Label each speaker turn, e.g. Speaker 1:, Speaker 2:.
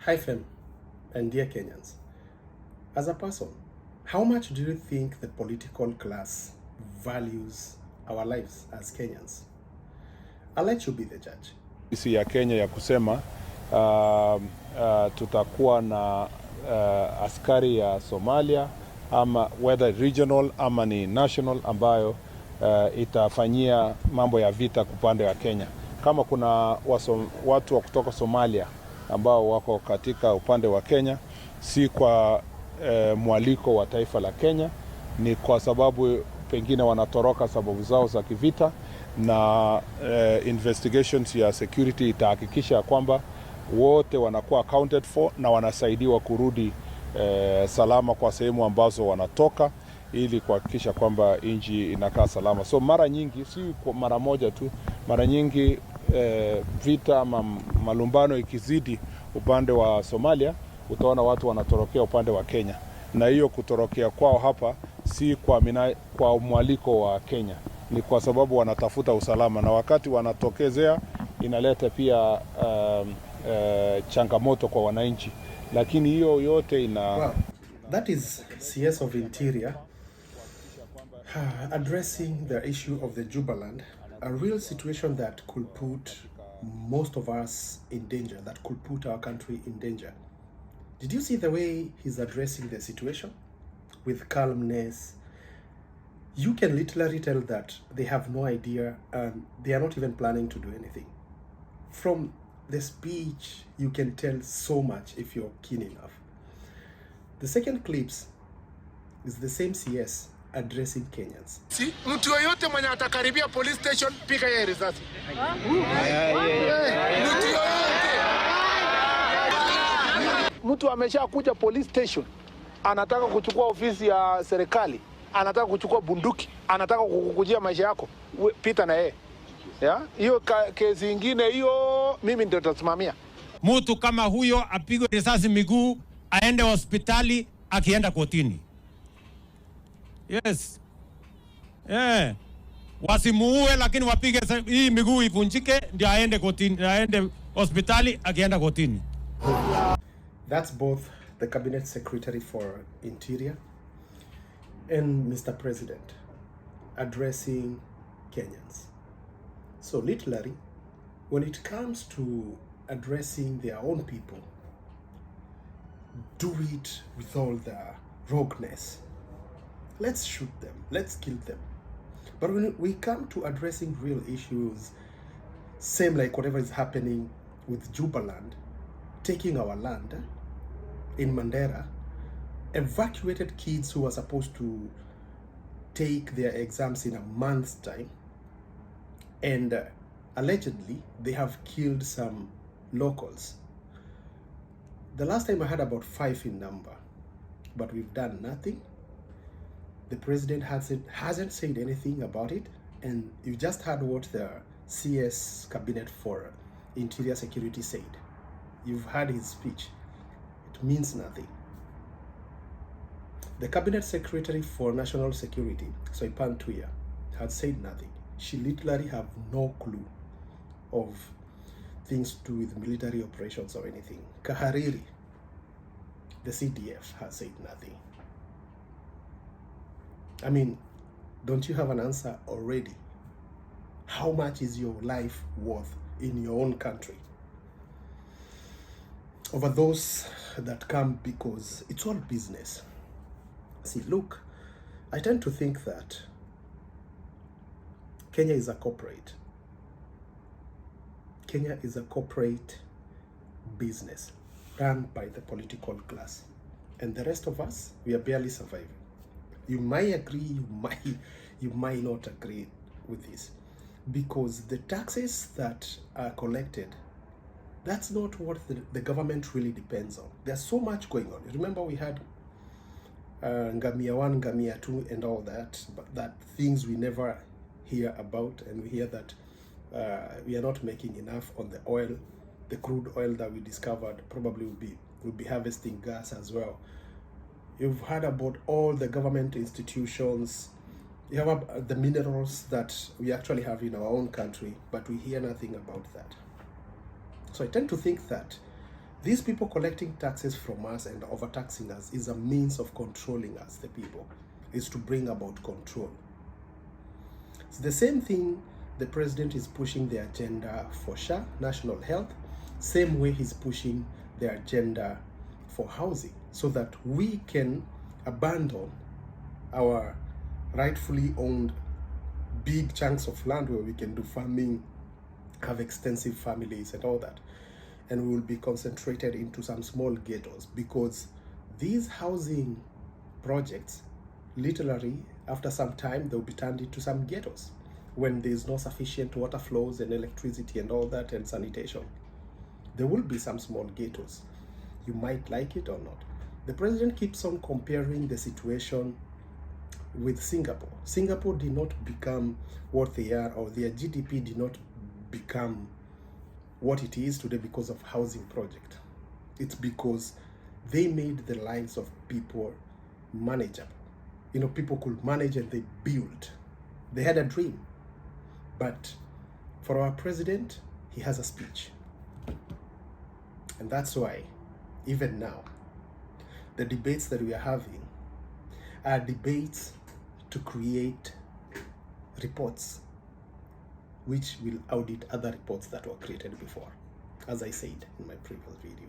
Speaker 1: Hi Fem and dear Kenyans. As a person, how much do you think the political class values our lives as Kenyans? I'll let you be the judge.
Speaker 2: Sisi ya Kenya ya kusema tutakuwa na askari ya Somalia ama whether regional ama ni national ambayo itafanyia mambo ya vita upande wa Kenya. Kama kuna watu wa kutoka Somalia ambao wako katika upande wa Kenya, si kwa mwaliko wa taifa la Kenya, ni kwa sababu pengine wanatoroka sababu zao za kivita, na investigations ya security itahakikisha kwamba wote wanakuwa accounted for na wanasaidiwa kurudi salama kwa sehemu ambazo wanatoka, ili kuhakikisha kwamba nchi inakaa salama. So mara nyingi, si kwa mara moja tu, mara nyingi vita ama malumbano ikizidi upande wa Somalia, utaona watu wanatorokea upande wa Kenya, na hiyo kutorokea kwao hapa si kwa mwaliko wa Kenya, ni kwa sababu wanatafuta usalama, na wakati wanatokezea inaleta pia changamoto kwa wananchi, lakini hiyo yote ina
Speaker 1: Well, that is CS of Interior addressing the issue of the Jubaland, a real situation that could put most of us in danger, that could put our country in danger. Did you see the way he's addressing the situation? With calmness. You can literally tell that they have no idea and they are not even planning to do anything. From the speech, you can tell so much if you're keen enough. The second clips is the same CS addressing Kenyans.
Speaker 3: Si mtu yoyote mwenye atakaribia police station, piga yeye risasi. Mtu yoyote. Mtu amesha kuja police station, anataka kuchukua ofisi ya serikali, anataka kuchukua bunduki, anataka kukujia maisha yako, pita na yeye. Hiyo kesi nyingine hiyo mimi ndio nitasimamia.
Speaker 4: Mtu kama huyo apigwe risasi miguu, aende hospitali, akienda kotini. Yes. Wasimuue, lakini wapige hii miguu ivunjike ndio aende kotini, aende hospitali, akienda kotini.
Speaker 1: That's both the Cabinet Secretary for Interior and Mr. President addressing Kenyans. So literally, when it comes to addressing their own people, do it with all the rogueness. Let's shoot them, let's kill them. But when we come to addressing real issues, same like whatever is happening with Jubaland, taking our land in Mandera, evacuated kids who were supposed to take their exams in a month's time, and allegedly they have killed some locals. The last time I heard about 5 in number, but we've done nothing. The president hasn't said anything about it, and you just heard what the CS Cabinet for Interior Security said. You've heard his speech. It means nothing. The Cabinet Secretary for National Security, Soipan Tuya, had said nothing. She literally have no clue of things to do with military operations or anything. Kahariri, the CDF, has said nothing. I mean, don't you have an answer already? How much is your life worth in your own country over those that come because it's all business? See, look, I tend to think that Kenya is a corporate. Kenya is a corporate business run by the political class. And the rest of us, we are barely surviving. You might agree, you might not agree with this, because the taxes that are collected, that's not what the government really depends on. There's so much going on. Remember, we had Ngamia 1, Ngamia 2 and all that, but that things we never hear about, and we hear that we are not making enough on the oil, the crude oil that we discovered. Probably we'll be harvesting gas as well. You've heard about all the government institutions. You have the minerals that we actually have in our own country, but we hear nothing about that. So I tend to think that These people collecting taxes from us and overtaxing us is a means of controlling us, the people. Is to bring about control. It's the same thing the president is pushing the agenda for SHA, national health, same way he's pushing the agenda for housing, so that we can abandon our rightfully owned big chunks of land where we can do farming, have extensive families and all that. And we will be concentrated into some small ghettos, because these housing projects, literally, after some time, they'll be turned into some ghettos when there's no sufficient water flows and electricity and all that and sanitation. There will be some small ghettos. You might like it or not. The president keeps on comparing the situation with Singapore. Singapore did not become what they are, or their GDP did not become what it is today because of housing project. It's because they made the lives of people manageable. You know, people could manage and they built. They had a dream. But for our president, he has a speech. And that's why, even now, the debates that we are having are debates to create reports which will audit other reports that were created before, as I said in my previous video.